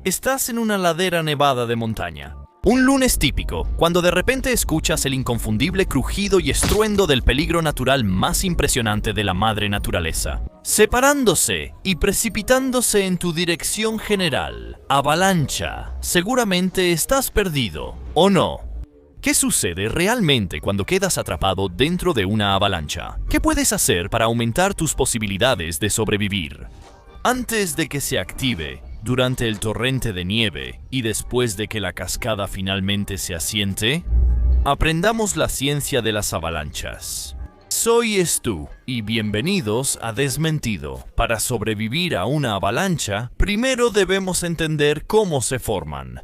Estás en una ladera nevada de montaña. Un lunes típico, cuando de repente escuchas el inconfundible crujido y estruendo del peligro natural más impresionante de la madre naturaleza, separándose y precipitándose en tu dirección general. Avalancha. Seguramente estás perdido, ¿o no? ¿Qué sucede realmente cuando quedas atrapado dentro de una avalancha? ¿Qué puedes hacer para aumentar tus posibilidades de sobrevivir? Antes de que se active, durante el torrente de nieve y después de que la cascada finalmente se asiente, aprendamos la ciencia de las avalanchas. Soy Stu y bienvenidos a Desmentido. Para sobrevivir a una avalancha, primero debemos entender cómo se forman.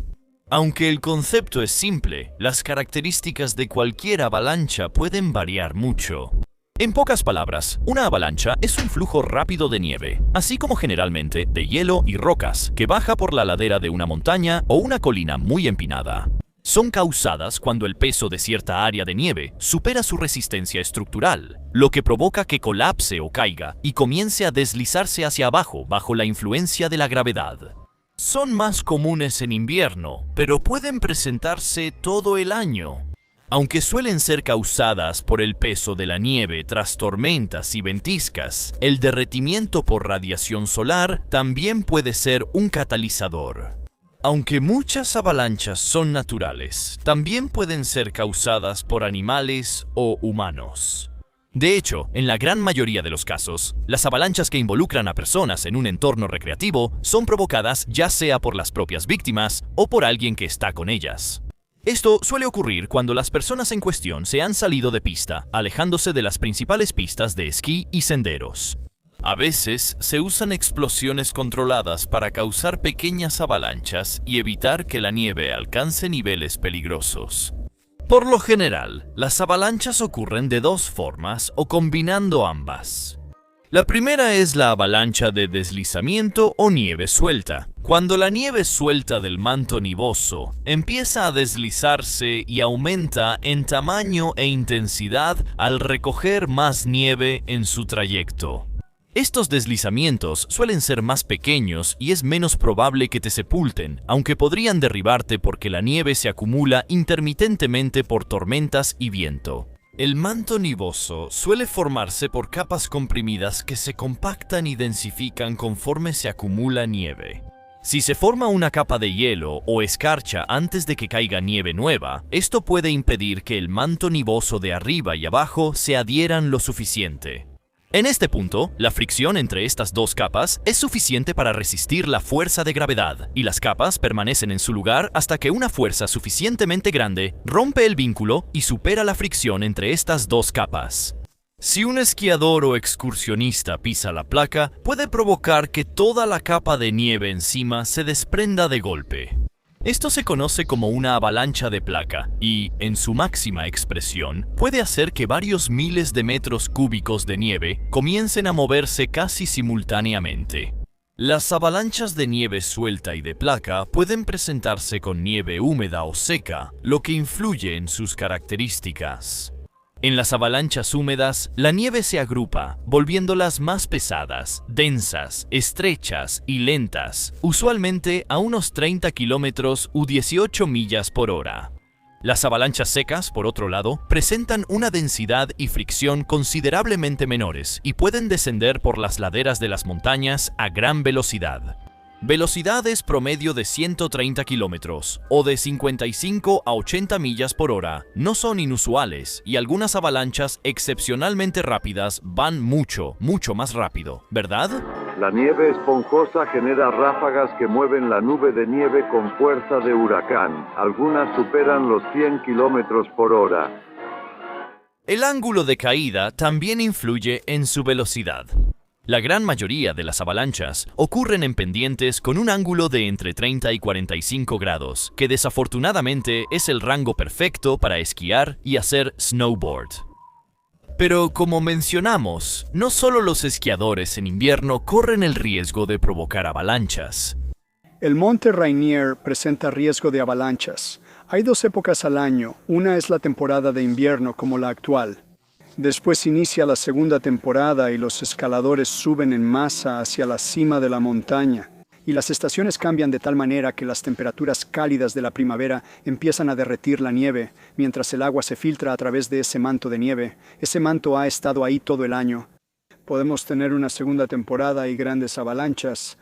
Aunque el concepto es simple, las características de cualquier avalancha pueden variar mucho. En pocas palabras, una avalancha es un flujo rápido de nieve, así como generalmente de hielo y rocas, que baja por la ladera de una montaña o una colina muy empinada. Son causadas cuando el peso de cierta área de nieve supera su resistencia estructural, lo que provoca que colapse o caiga y comience a deslizarse hacia abajo bajo la influencia de la gravedad. Son más comunes en invierno, pero pueden presentarse todo el año. Aunque suelen ser causadas por el peso de la nieve tras tormentas y ventiscas, el derretimiento por radiación solar también puede ser un catalizador. Aunque muchas avalanchas son naturales, también pueden ser causadas por animales o humanos. De hecho, en la gran mayoría de los casos, las avalanchas que involucran a personas en un entorno recreativo son provocadas ya sea por las propias víctimas o por alguien que está con ellas. Esto suele ocurrir cuando las personas en cuestión se han salido de pista, alejándose de las principales pistas de esquí y senderos. A veces se usan explosiones controladas para causar pequeñas avalanchas y evitar que la nieve alcance niveles peligrosos. Por lo general, las avalanchas ocurren de dos formas o combinando ambas. La primera es la avalancha de deslizamiento o nieve suelta. Cuando la nieve suelta del manto nivoso empieza a deslizarse y aumenta en tamaño e intensidad al recoger más nieve en su trayecto. Estos deslizamientos suelen ser más pequeños y es menos probable que te sepulten, aunque podrían derribarte porque la nieve se acumula intermitentemente por tormentas y viento. El manto nivoso suele formarse por capas comprimidas que se compactan y densifican conforme se acumula nieve. Si se forma una capa de hielo o escarcha antes de que caiga nieve nueva, esto puede impedir que el manto nivoso de arriba y abajo se adhieran lo suficiente. En este punto, la fricción entre estas dos capas es suficiente para resistir la fuerza de gravedad, y las capas permanecen en su lugar hasta que una fuerza suficientemente grande rompe el vínculo y supera la fricción entre estas dos capas. Si un esquiador o excursionista pisa la placa, puede provocar que toda la capa de nieve encima se desprenda de golpe. Esto se conoce como una avalancha de placa y, en su máxima expresión, puede hacer que varios miles de metros cúbicos de nieve comiencen a moverse casi simultáneamente. Las avalanchas de nieve suelta y de placa pueden presentarse con nieve húmeda o seca, lo que influye en sus características. En las avalanchas húmedas, la nieve se agrupa, volviéndolas más pesadas, densas, estrechas y lentas, usualmente a unos 30 kilómetros u 18 millas por hora. Las avalanchas secas, por otro lado, presentan una densidad y fricción considerablemente menores y pueden descender por las laderas de las montañas a gran velocidad. Velocidades promedio de 130 kilómetros o de 55 a 80 millas por hora no son inusuales y algunas avalanchas excepcionalmente rápidas van mucho más rápido, ¿verdad? La nieve esponjosa genera ráfagas que mueven la nube de nieve con fuerza de huracán. Algunas superan los 100 kilómetros por hora. El ángulo de caída también influye en su velocidad. La gran mayoría de las avalanchas ocurren en pendientes con un ángulo de entre 30 y 45 grados, que desafortunadamente es el rango perfecto para esquiar y hacer snowboard. Pero como mencionamos, no solo los esquiadores en invierno corren el riesgo de provocar avalanchas. El monte Rainier presenta riesgo de avalanchas. Hay dos épocas al año, una es la temporada de invierno como la actual. Después inicia la segunda temporada y los escaladores suben en masa hacia la cima de la montaña. y las estaciones cambian de tal manera que las temperaturas cálidas de la primavera empiezan a derretir la nieve, mientras el agua se filtra a través de ese manto de nieve. Ese manto ha estado ahí todo el año. Podemos tener una segunda temporada y grandes avalanchas.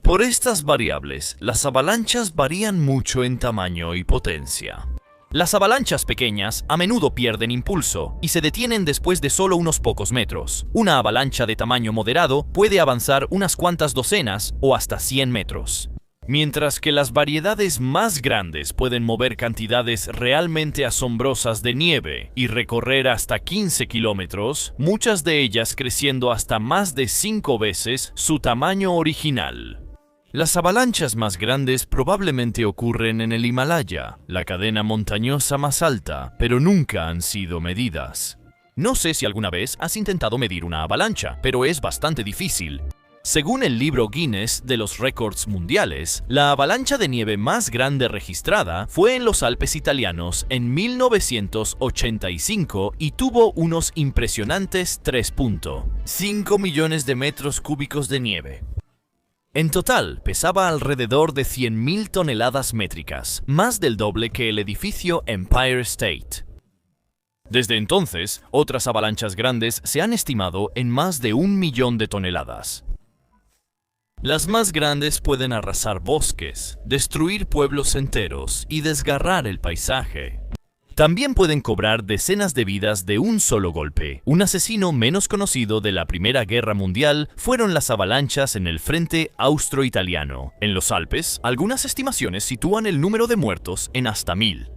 Por estas variables, las avalanchas varían mucho en tamaño y potencia. Las avalanchas pequeñas a menudo pierden impulso y se detienen después de solo unos pocos metros. Una avalancha de tamaño moderado puede avanzar unas cuantas docenas o hasta 100 metros. Mientras que las variedades más grandes pueden mover cantidades realmente asombrosas de nieve y recorrer hasta 15 kilómetros, muchas de ellas creciendo hasta más de 5 veces su tamaño original. Las avalanchas más grandes probablemente ocurren en el Himalaya, la cadena montañosa más alta, pero nunca han sido medidas. No sé si alguna vez has intentado medir una avalancha, pero es bastante difícil. Según el libro Guinness de los récords mundiales, la avalancha de nieve más grande registrada fue en los Alpes italianos en 1985 y tuvo unos impresionantes 3.5 millones de metros cúbicos de nieve. En total, pesaba alrededor de 100.000 toneladas métricas, más del doble que el edificio Empire State. Desde entonces, otras avalanchas grandes se han estimado en más de 1 millón de toneladas. Las más grandes pueden arrasar bosques, destruir pueblos enteros y desgarrar el paisaje. También pueden cobrar decenas de vidas de un solo golpe. Un asesino menos conocido de la Primera Guerra Mundial fueron las avalanchas en el frente austro-italiano. En los Alpes, algunas estimaciones sitúan el número de muertos en hasta 1000.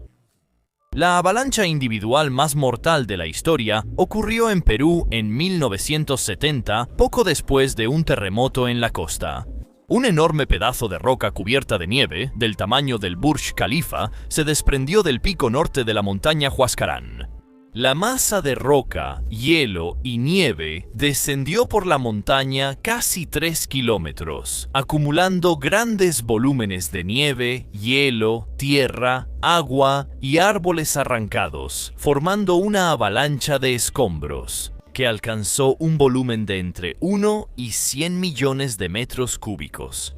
La avalancha individual más mortal de la historia ocurrió en Perú en 1970, poco después de un terremoto en la costa. Un enorme pedazo de roca cubierta de nieve, del tamaño del Burj Khalifa, se desprendió del pico norte de la montaña Huascarán. La masa de roca, hielo y nieve descendió por la montaña casi 3 kilómetros, acumulando grandes volúmenes de nieve, hielo, tierra, agua y árboles arrancados, formando una avalancha de escombros que alcanzó un volumen de entre 1 y 100 millones de metros cúbicos.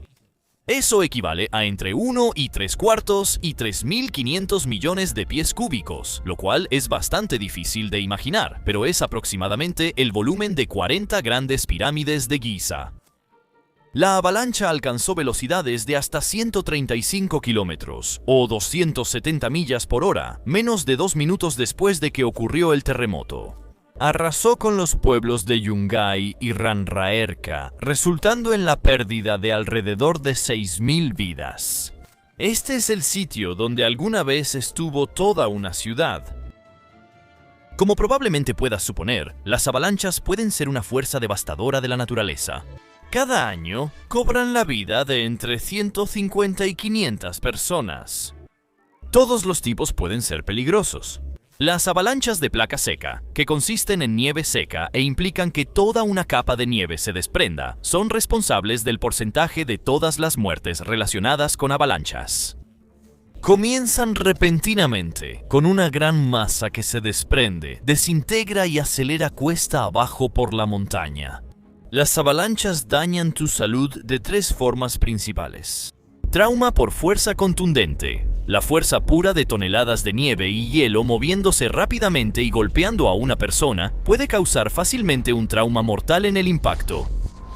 Eso equivale a entre 1 y 3/4 y 3.500 millones de pies cúbicos, lo cual es bastante difícil de imaginar, pero es aproximadamente el volumen de 40 grandes pirámides de Giza. La avalancha alcanzó velocidades de hasta 135 kilómetros, o 270 millas por hora, menos de 2 minutos después de que ocurrió el terremoto. Arrasó con los pueblos de Yungay y Ranraerca, resultando en la pérdida de alrededor de 6.000 vidas. Este es el sitio donde alguna vez estuvo toda una ciudad. Como probablemente puedas suponer, las avalanchas pueden ser una fuerza devastadora de la naturaleza. Cada año cobran la vida de entre 150 y 500 personas. Todos los tipos pueden ser peligrosos. Las avalanchas de placa seca, que consisten en nieve seca e implican que toda una capa de nieve se desprenda, son responsables del porcentaje de todas las muertes relacionadas con avalanchas. Comienzan repentinamente, con una gran masa que se desprende, desintegra y acelera cuesta abajo por la montaña. Las avalanchas dañan tu salud de 3 formas principales. Trauma por fuerza contundente. La fuerza pura de toneladas de nieve y hielo moviéndose rápidamente y golpeando a una persona puede causar fácilmente un trauma mortal en el impacto.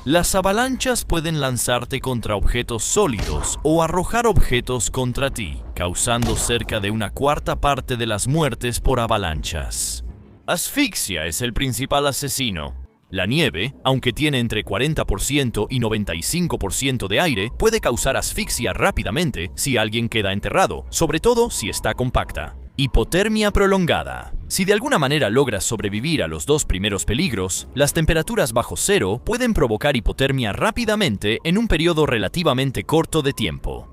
Las avalanchas pueden lanzarte contra objetos sólidos o arrojar objetos contra ti, causando cerca de 1/4 parte de las muertes por avalanchas. Asfixia es el principal asesino. La nieve, aunque tiene entre 40% y 95% de aire, puede causar asfixia rápidamente si alguien queda enterrado, sobre todo si está compacta. Hipotermia prolongada. Si de alguna manera logras sobrevivir a los 2 primeros peligros, las temperaturas bajo cero pueden provocar hipotermia rápidamente en un periodo relativamente corto de tiempo.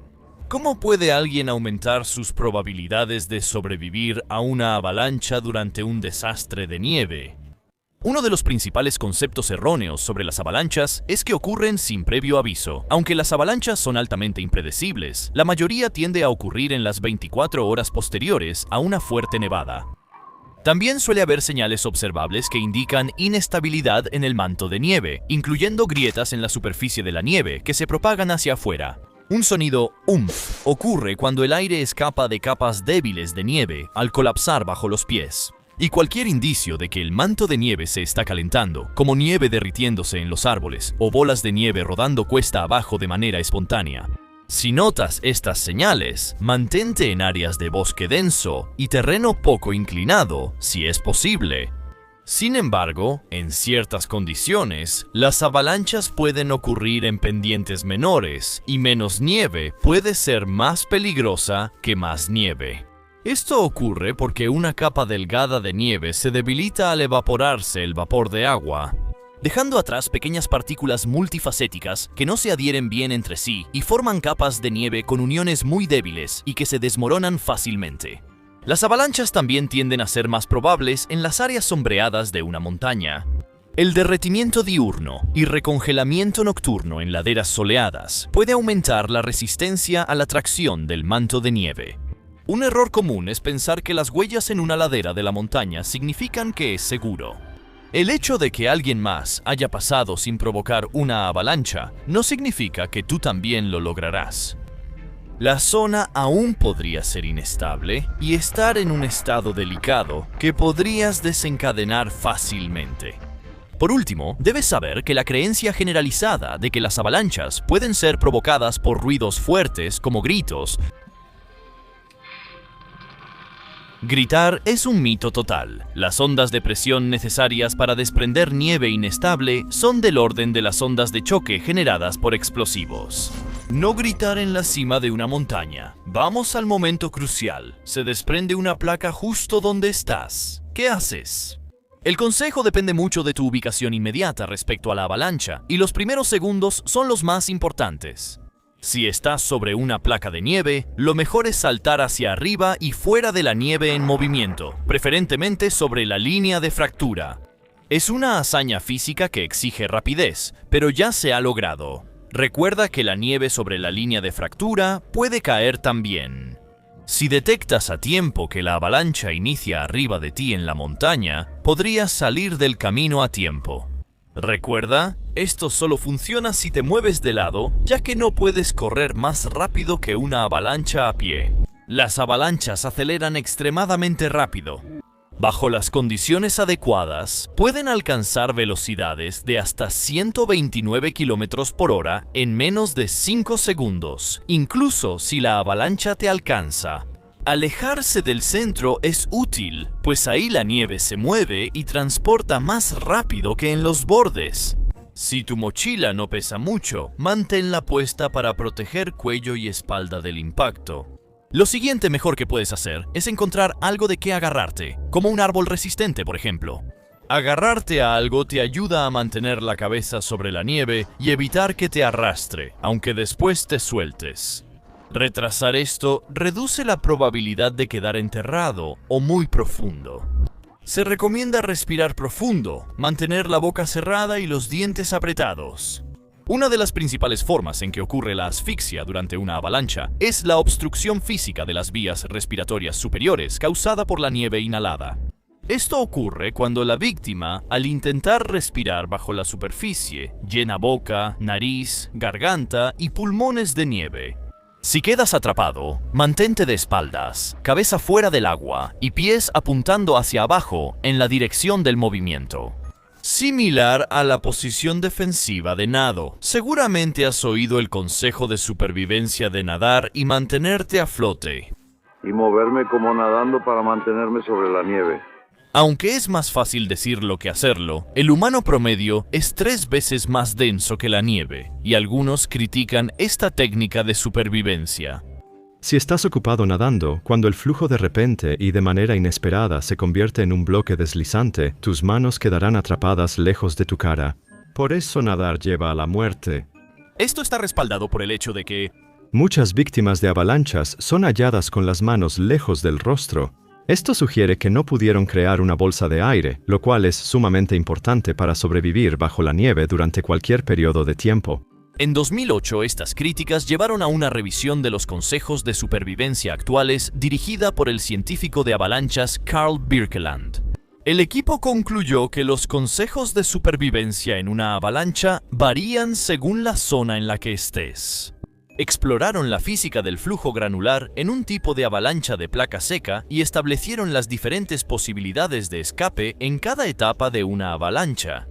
¿Cómo puede alguien aumentar sus probabilidades de sobrevivir a una avalancha durante un desastre de nieve? Uno de los principales conceptos erróneos sobre las avalanchas es que ocurren sin previo aviso. Aunque las avalanchas son altamente impredecibles, la mayoría tiende a ocurrir en las 24 horas posteriores a una fuerte nevada. También suele haber señales observables que indican inestabilidad en el manto de nieve, incluyendo grietas en la superficie de la nieve que se propagan hacia afuera. Un sonido "umf" ocurre cuando el aire escapa de capas débiles de nieve al colapsar bajo los pies. Y cualquier indicio de que el manto de nieve se está calentando, como nieve derritiéndose en los árboles o bolas de nieve rodando cuesta abajo de manera espontánea. Si notas estas señales, mantente en áreas de bosque denso y terreno poco inclinado, si es posible. Sin embargo, en ciertas condiciones, las avalanchas pueden ocurrir en pendientes menores y menos nieve puede ser más peligrosa que más nieve. Esto ocurre porque una capa delgada de nieve se debilita al evaporarse el vapor de agua, dejando atrás pequeñas partículas multifacéticas que no se adhieren bien entre sí y forman capas de nieve con uniones muy débiles y que se desmoronan fácilmente. Las avalanchas también tienden a ser más probables en las áreas sombreadas de una montaña. El derretimiento diurno y recongelamiento nocturno en laderas soleadas puede aumentar la resistencia a la tracción del manto de nieve. Un error común es pensar que las huellas en una ladera de la montaña significan que es seguro. El hecho de que alguien más haya pasado sin provocar una avalancha no significa que tú también lo lograrás. La zona aún podría ser inestable y estar en un estado delicado que podrías desencadenar fácilmente. Por último, debes saber que la creencia generalizada de que las avalanchas pueden ser provocadas por ruidos fuertes como gritos. Gritar es un mito total. Las ondas de presión necesarias para desprender nieve inestable son del orden de las ondas de choque generadas por explosivos. No gritar en la cima de una montaña. Vamos al momento crucial. Se desprende una placa justo donde estás. ¿Qué haces? El consejo depende mucho de tu ubicación inmediata respecto a la avalancha, y los primeros segundos son los más importantes. Si estás sobre una placa de nieve, lo mejor es saltar hacia arriba y fuera de la nieve en movimiento, preferentemente sobre la línea de fractura. Es una hazaña física que exige rapidez, pero ya se ha logrado. Recuerda que la nieve sobre la línea de fractura puede caer también. Si detectas a tiempo que la avalancha inicia arriba de ti en la montaña, podrías salir del camino a tiempo. Recuerda, esto solo funciona si te mueves de lado, ya que no puedes correr más rápido que una avalancha a pie. Las avalanchas aceleran extremadamente rápido. Bajo las condiciones adecuadas, pueden alcanzar velocidades de hasta 129 km por hora en menos de 5 segundos, incluso si la avalancha te alcanza. Alejarse del centro es útil, pues ahí la nieve se mueve y transporta más rápido que en los bordes. Si tu mochila no pesa mucho, manténla puesta para proteger cuello y espalda del impacto. Lo siguiente mejor que puedes hacer es encontrar algo de qué agarrarte, como un árbol resistente, por ejemplo. Agarrarte a algo te ayuda a mantener la cabeza sobre la nieve y evitar que te arrastre, aunque después te sueltes. Retrasar esto reduce la probabilidad de quedar enterrado o muy profundo. Se recomienda respirar profundo, mantener la boca cerrada y los dientes apretados. Una de las principales formas en que ocurre la asfixia durante una avalancha es la obstrucción física de las vías respiratorias superiores causada por la nieve inhalada. Esto ocurre cuando la víctima, al intentar respirar bajo la superficie, llena boca, nariz, garganta y pulmones de nieve. Si quedas atrapado, mantente de espaldas, cabeza fuera del agua y pies apuntando hacia abajo en la dirección del movimiento. Similar a la posición defensiva de nado. Seguramente has oído el consejo de supervivencia de nadar y mantenerte a flote. Y moverme como nadando para mantenerme sobre la nieve. Aunque es más fácil decirlo que hacerlo, el humano promedio es 3 veces más denso que la nieve, y algunos critican esta técnica de supervivencia. Si estás ocupado nadando, cuando el flujo de repente y de manera inesperada se convierte en un bloque deslizante, tus manos quedarán atrapadas lejos de tu cara. Por eso nadar lleva a la muerte. Esto está respaldado por el hecho de que muchas víctimas de avalanchas son halladas con las manos lejos del rostro. Esto sugiere que no pudieron crear una bolsa de aire, lo cual es sumamente importante para sobrevivir bajo la nieve durante cualquier periodo de tiempo. En 2008, estas críticas llevaron a una revisión de los consejos de supervivencia actuales dirigida por el científico de avalanchas Carl Birkeland. El equipo concluyó que los consejos de supervivencia en una avalancha varían según la zona en la que estés. Exploraron la física del flujo granular en un tipo de avalancha de placa seca y establecieron las diferentes posibilidades de escape en cada etapa de una avalancha.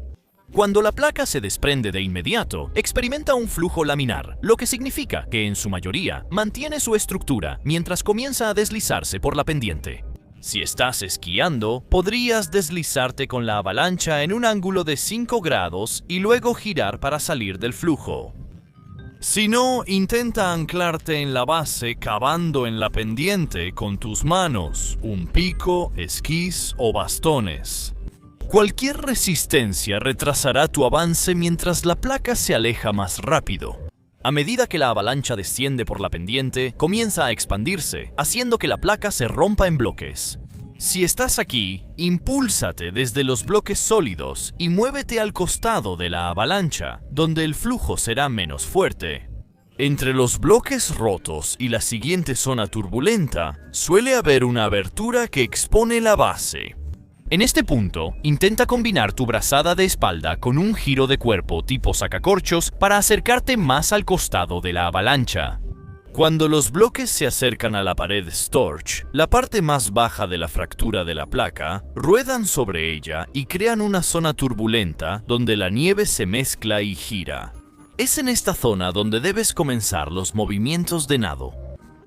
Cuando la placa se desprende de inmediato, experimenta un flujo laminar, lo que significa que en su mayoría mantiene su estructura mientras comienza a deslizarse por la pendiente. Si estás esquiando, podrías deslizarte con la avalancha en un ángulo de 5 grados y luego girar para salir del flujo. Si no, intenta anclarte en la base cavando en la pendiente con tus manos, un pico, esquís o bastones. Cualquier resistencia retrasará tu avance mientras la placa se aleja más rápido. A medida que la avalancha desciende por la pendiente, comienza a expandirse, haciendo que la placa se rompa en bloques. Si estás aquí, impúlsate desde los bloques sólidos y muévete al costado de la avalancha, donde el flujo será menos fuerte. Entre los bloques rotos y la siguiente zona turbulenta, suele haber una abertura que expone la base. En este punto, intenta combinar tu brazada de espalda con un giro de cuerpo tipo sacacorchos para acercarte más al costado de la avalancha. Cuando los bloques se acercan a la pared Storch, la parte más baja de la fractura de la placa, ruedan sobre ella y crean una zona turbulenta donde la nieve se mezcla y gira. Es en esta zona donde debes comenzar los movimientos de nado.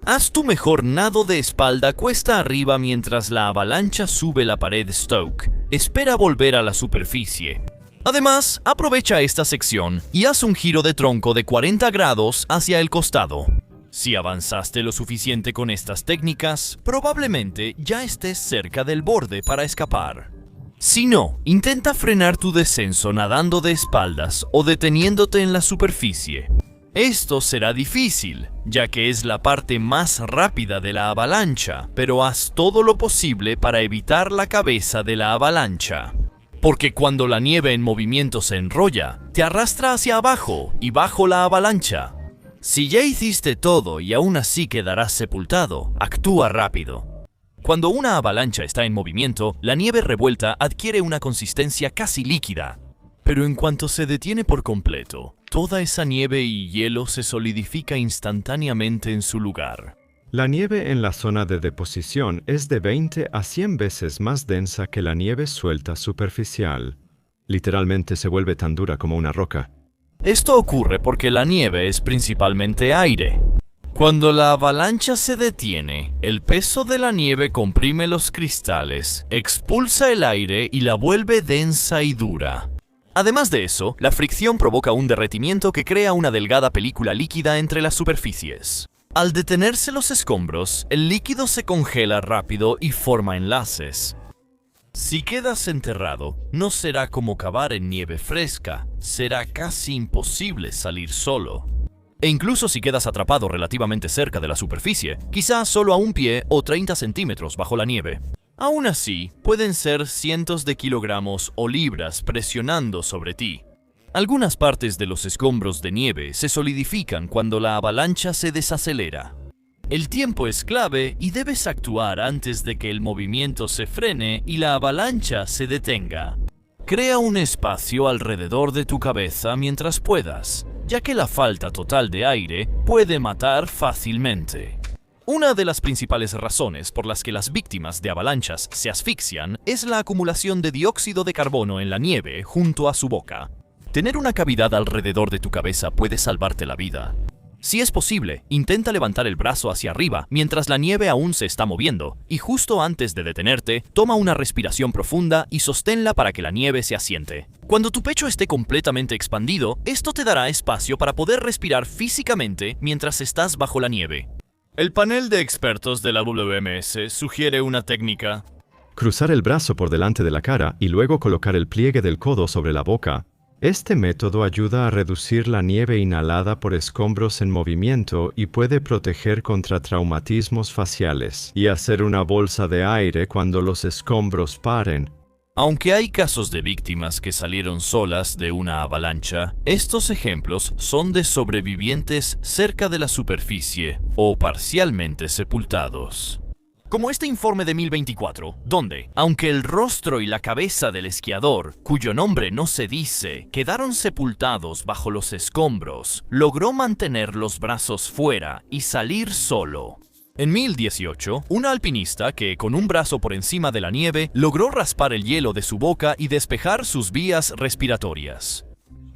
Haz tu mejor nado de espalda cuesta arriba mientras la avalancha sube la pared Stoke. Espera volver a la superficie. Además, aprovecha esta sección y haz un giro de tronco de 40 grados hacia el costado. Si avanzaste lo suficiente con estas técnicas, probablemente ya estés cerca del borde para escapar. Si no, intenta frenar tu descenso nadando de espaldas o deteniéndote en la superficie. Esto será difícil, ya que es la parte más rápida de la avalancha, pero haz todo lo posible para evitar la cabeza de la avalancha. Porque cuando la nieve en movimiento se enrolla, te arrastra hacia abajo y bajo la avalancha. Si ya hiciste todo y aún así quedarás sepultado, actúa rápido. Cuando una avalancha está en movimiento, la nieve revuelta adquiere una consistencia casi líquida. Pero en cuanto se detiene por completo, toda esa nieve y hielo se solidifica instantáneamente en su lugar. La nieve en la zona de deposición es de 20 a 100 veces más densa que la nieve suelta superficial. Literalmente se vuelve tan dura como una roca. Esto ocurre porque la nieve es principalmente aire. Cuando la avalancha se detiene, el peso de la nieve comprime los cristales, expulsa el aire y la vuelve densa y dura. Además de eso, la fricción provoca un derretimiento que crea una delgada película líquida entre las superficies. Al detenerse los escombros, el líquido se congela rápido y forma enlaces. Si quedas enterrado, no será como cavar en nieve fresca, será casi imposible salir solo. E incluso si quedas atrapado relativamente cerca de la superficie, quizás solo a un pie o 30 centímetros bajo la nieve. Aún así, pueden ser cientos de kilogramos o libras presionando sobre ti. Algunas partes de los escombros de nieve se solidifican cuando la avalancha se desacelera. El tiempo es clave y debes actuar antes de que el movimiento se frene y la avalancha se detenga. Crea un espacio alrededor de tu cabeza mientras puedas, ya que la falta total de aire puede matar fácilmente. Una de las principales razones por las que las víctimas de avalanchas se asfixian es la acumulación de dióxido de carbono en la nieve junto a su boca. Tener una cavidad alrededor de tu cabeza puede salvarte la vida. Si es posible, intenta levantar el brazo hacia arriba mientras la nieve aún se está moviendo, y justo antes de detenerte, toma una respiración profunda y sosténla para que la nieve se asiente. Cuando tu pecho esté completamente expandido, esto te dará espacio para poder respirar físicamente mientras estás bajo la nieve. El panel de expertos de la WMS sugiere una técnica. Cruzar el brazo por delante de la cara y luego colocar el pliegue del codo sobre la boca. Este método ayuda a reducir la nieve inhalada por escombros en movimiento y puede proteger contra traumatismos faciales y hacer una bolsa de aire cuando los escombros paren. Aunque hay casos de víctimas que salieron solas de una avalancha, estos ejemplos son de sobrevivientes cerca de la superficie o parcialmente sepultados. Como este informe de 1024, donde, aunque el rostro y la cabeza del esquiador, cuyo nombre no se dice, quedaron sepultados bajo los escombros, logró mantener los brazos fuera y salir solo. En 1018, una alpinista que, con un brazo por encima de la nieve, logró raspar el hielo de su boca y despejar sus vías respiratorias.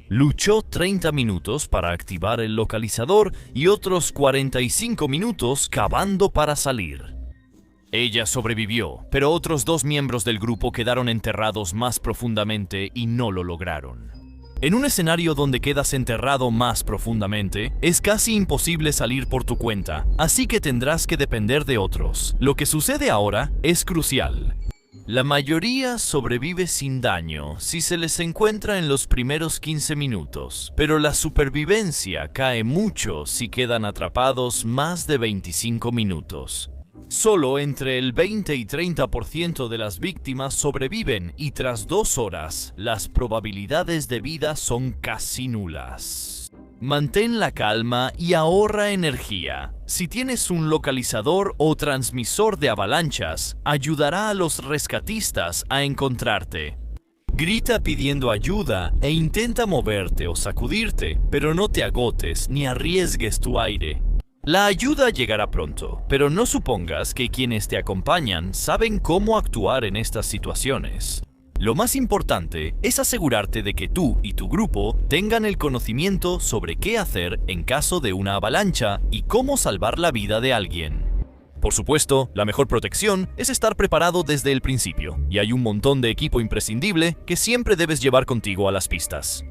Luchó 30 minutos para activar el localizador y otros 45 minutos cavando para salir. Ella sobrevivió, pero otros 2 miembros del grupo quedaron enterrados más profundamente y no lo lograron. En un escenario donde quedas enterrado más profundamente, es casi imposible salir por tu cuenta, así que tendrás que depender de otros. Lo que sucede ahora es crucial. La mayoría sobrevive sin daño si se les encuentra en los primeros 15 minutos, pero la supervivencia cae mucho si quedan atrapados más de 25 minutos. Solo entre el 20 y 30% de las víctimas sobreviven y tras 2 horas, las probabilidades de vida son casi nulas. Mantén la calma y ahorra energía. Si tienes un localizador o transmisor de avalanchas, ayudará a los rescatistas a encontrarte. Grita pidiendo ayuda e intenta moverte o sacudirte, pero no te agotes ni arriesgues tu aire. La ayuda llegará pronto, pero no supongas que quienes te acompañan saben cómo actuar en estas situaciones. Lo más importante es asegurarte de que tú y tu grupo tengan el conocimiento sobre qué hacer en caso de una avalancha y cómo salvar la vida de alguien. Por supuesto, la mejor protección es estar preparado desde el principio, y hay un montón de equipo imprescindible que siempre debes llevar contigo a las pistas.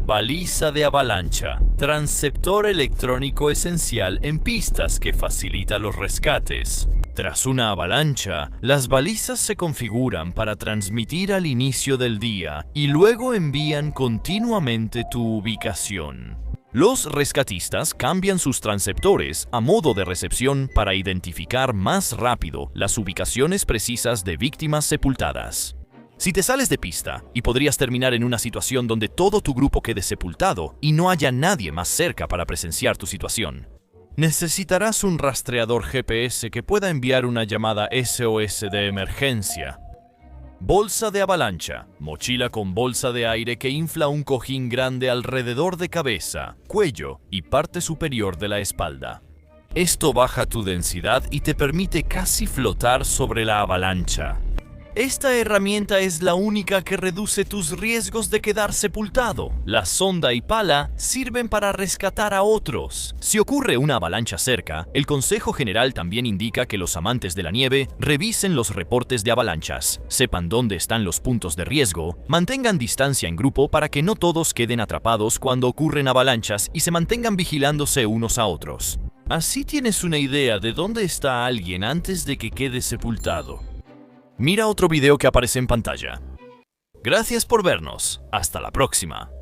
Baliza de avalancha, transceptor electrónico esencial en pistas que facilita los rescates. Tras una avalancha, las balizas se configuran para transmitir al inicio del día y luego envían continuamente tu ubicación. Los rescatistas cambian sus transceptores a modo de recepción para identificar más rápido las ubicaciones precisas de víctimas sepultadas. Si te sales de pista, y podrías terminar en una situación donde todo tu grupo quede sepultado y no haya nadie más cerca para presenciar tu situación, necesitarás un rastreador GPS que pueda enviar una llamada SOS de emergencia. Bolsa de avalancha, mochila con bolsa de aire que infla un cojín grande alrededor de cabeza, cuello y parte superior de la espalda. Esto baja tu densidad y te permite casi flotar sobre la avalancha. Esta herramienta es la única que reduce tus riesgos de quedar sepultado. La sonda y pala sirven para rescatar a otros. Si ocurre una avalancha cerca, el Consejo General también indica que los amantes de la nieve revisen los reportes de avalanchas, sepan dónde están los puntos de riesgo, mantengan distancia en grupo para que no todos queden atrapados cuando ocurren avalanchas y se mantengan vigilándose unos a otros. Así tienes una idea de dónde está alguien antes de que quede sepultado. Mira otro video que aparece en pantalla. Gracias por vernos. Hasta la próxima.